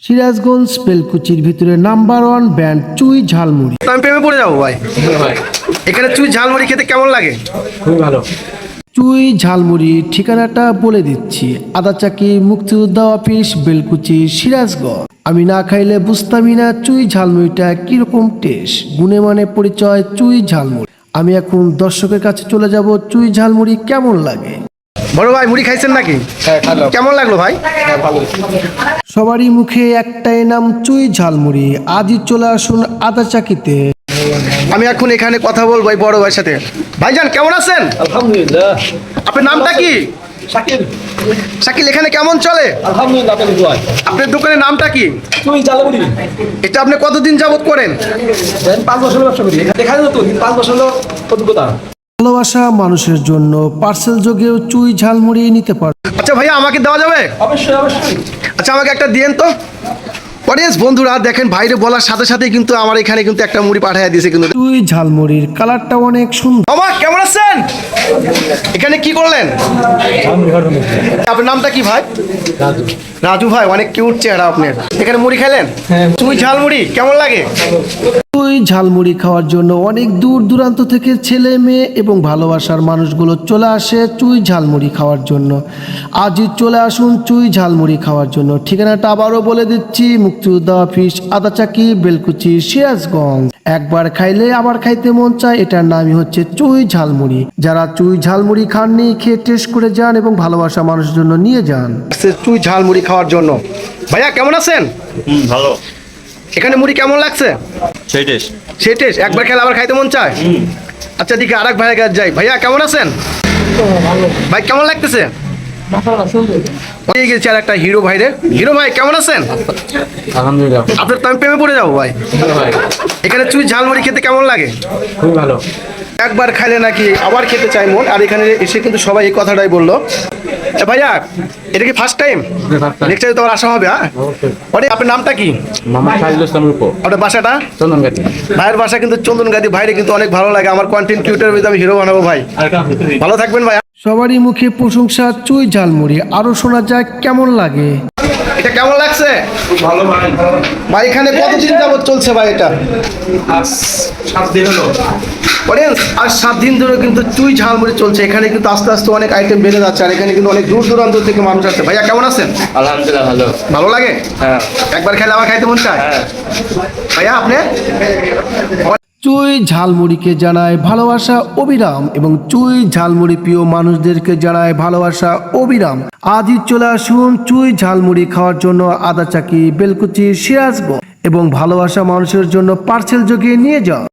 সিরাজগঞ্জ বেলকুচির ভিতরে number 1 brand চুই ঝালমুড়ি। আমি প্রেমে পড়ে যাবো ভাই। এখানে চুই ঝালমুড়ি খেতে কেমন লাগে? খুবই ভালো। চুই ঝালমুড়ি ঠিকানাটা বলে দিচ্ছি, আদাচাকি মুক্তিযোদ্ধা অফিস, বেলকুচি, সিরাজগঞ্জ। আমি না খাইলে বুঝতামই না চুই ঝালমুড়িটা কিরকম টেস্ট। গুণে মানে পরিচয় চুই ঝালমুড়ি। আমি এখন দর্শকের কাছে চলে যাব চুই ঝালমুড়ি কেমন লাগে। বড় ভাই, মুড়ি খাইছেন নাকি? হ্যাঁ, ভালো। কেমন লাগলো ভাই? হ্যাঁ, ভালো। সবারই মুখে একটাই নাম চুই ঝালমুড়ি। আজই চলে আসুন আদাচাকিতে। আমি এখন এখানে কথা বলবো এই বড় ভাইয়ের সাথে। ভাইজান কেমন আছেন? আলহামদুলিল্লাহ। আপনার নামটা কি? শাকিল। শাকিল, এখানে কেমন চলে? আলহামদুলিল্লাহ, আপনাদের দোয়ায়। আপনার দোকানের নামটা কি? চুই ঝালমুড়ি। এটা আপনি কতদিন যাবত করেন? 5 বছর ব্যবসা করি। দেখা যায় তো 5 বছর হলো অভিজ্ঞতা। ভালোবাসা মানুষের জন্য পার্সেল যোগেও চুই ঝালমুড়ি নিতে পারে। আচ্ছা ভাইয়া, আমাকে দেওয়া যাবে? অবশ্যই অবশ্যই। আচ্ছা, আমাকে একটা দিয়েন তো। অডিয়েন্স বন্ধুরা দেখেন, বাইরে বলার সাথে সাথে কিন্তু আমার এখানে কিন্তু একটা মুড়ি পাঠিয়ে দিয়েছে কিন্তু। চুই ঝালমুড়ির কালারটা অনেক সুন্দর। মামা কেমন আছেন? এখানে কি করলেন? আপনার নামটা কি ভাই? রাজু ভাই, অনেক কিউট চেহারা আপনার। এখানে মুড়ি খেলেন? চুই ঝালমুড়ি কেমন লাগে? চুই ঝালমুড়ি খাওয়ার জন্য অনেক দূর দূরান্ত থেকে ছেলে মেয়ে এবং ভালোবাসার মানুষগুলো চলে আসে চুই ঝালমুড়ি খাওয়ার জন্য। আজই চলে আসুন চুই ঝালমুড়ি খাওয়ার জন্য। ঠিকানাটা আবারও বলে দিচ্ছি, মুক্তিযোদ্ধা অফিস, আদাচাকি, বেলকুচি, সিরাজগঞ্জ। একবার খাইলে আবার খাইতে মন চায়। এটার নামই হচ্ছে চুই ঝালমুড়ি। যারা চুই ঝালমুড়ি খাননি, খেয়ে টেস্ট করে যান এবং ভালোবাসা মানুষের জন্য নিয়ে যান চুই ঝালমুড়ি খাওয়ার জন্য। ভাইয়া কেমন আছেন? ভালো। এখানে মুড়ি কেমন লাগছে? সেই টেস্ট। সেই টেস্ট, একবার খেলে আবার খাইতে মন চায়। আচ্ছা, দিকে আরেক ভাইয়ের কাছে যাই। ভাইয়া কেমন আছেন? ভাই কেমন লাগতেছে? হয়ে গেছে আর একটা হিরো ভাইরে। হিরো ভাই কেমন আছেন? আলহামদুলিল্লাহ। আপনার তো আমি প্রেমে পড়ে যাবো ভাই। এখানে চুই ঝালমুড়ি খেতে কেমন লাগে? খুবই ভালো। একবার খাইলে নাকি আবার খেতে চাই মন। আর এখানে এসে কিন্তু সবাই এই কথাটাই বললো। ভাইয়া, এটা কি ফার্স্ট টাইম? নেক্সট টাইম তো আবার আসা হবে। হ্যাঁ, আপনার নামটা কি? মোহাম্মদ শাহিদুল ইসলাম রূপো। আপনার বাসাটা? চন্দনগাতি। ভাইয়ের বাসা কিন্তু চন্দনগাতি। ভাইরে কিন্তু অনেক ভালো লাগে। আমার কন্টেন্ট ক্রিয়েটর ভিতরে আমি হিরো বানাবো ভাই। ভালো থাকবেন ভাই। সবারই মুখে প্রশংসা চুই ঝালমুড়ি। আরো শোনা যাক কেমন লাগে। এটা কেমন লাগছে ভালো ভাই। ভাই? এখানে কতদিন যাবত চলছে ভাই এটা? আজ 7 দিন হলো। অডিয়েন্স, আর 7 দিন ধরে কিন্তু চুই ঝালমুড়ি চলছে। এখানে কিন্তু আস্তে আস্তে অনেক আইটেম বেড়ে যাচ্ছে। আর এখানে কিন্তু অনেক দূর দূরান্ত থেকে মানুষ আসছে। ভাইয়া কেমন আছেন? আলহামদুলিল্লাহ ভালো। ভালো লাগে? হ্যাঁ। একবার খেলে আবার খাইতে মন চায়। হ্যাঁ। ভাইয়া আপনি? চুই ঝালমুড়িকে জানায় ভালোবাসা অবিরাম এবং চুই ঝালমুড়ি প্রিয় মানুষদেরকে জানায় ভালোবাসা অবিরাম। আজই চলে আসুন চুই ঝালমুড়ি খাওয়ার জন্য আদাচাকি, বেলকুচি, সিরাজগঞ্জ এবং ভালোবাসা মানুষের জন্য পার্সেল যোগে নিয়ে যাও।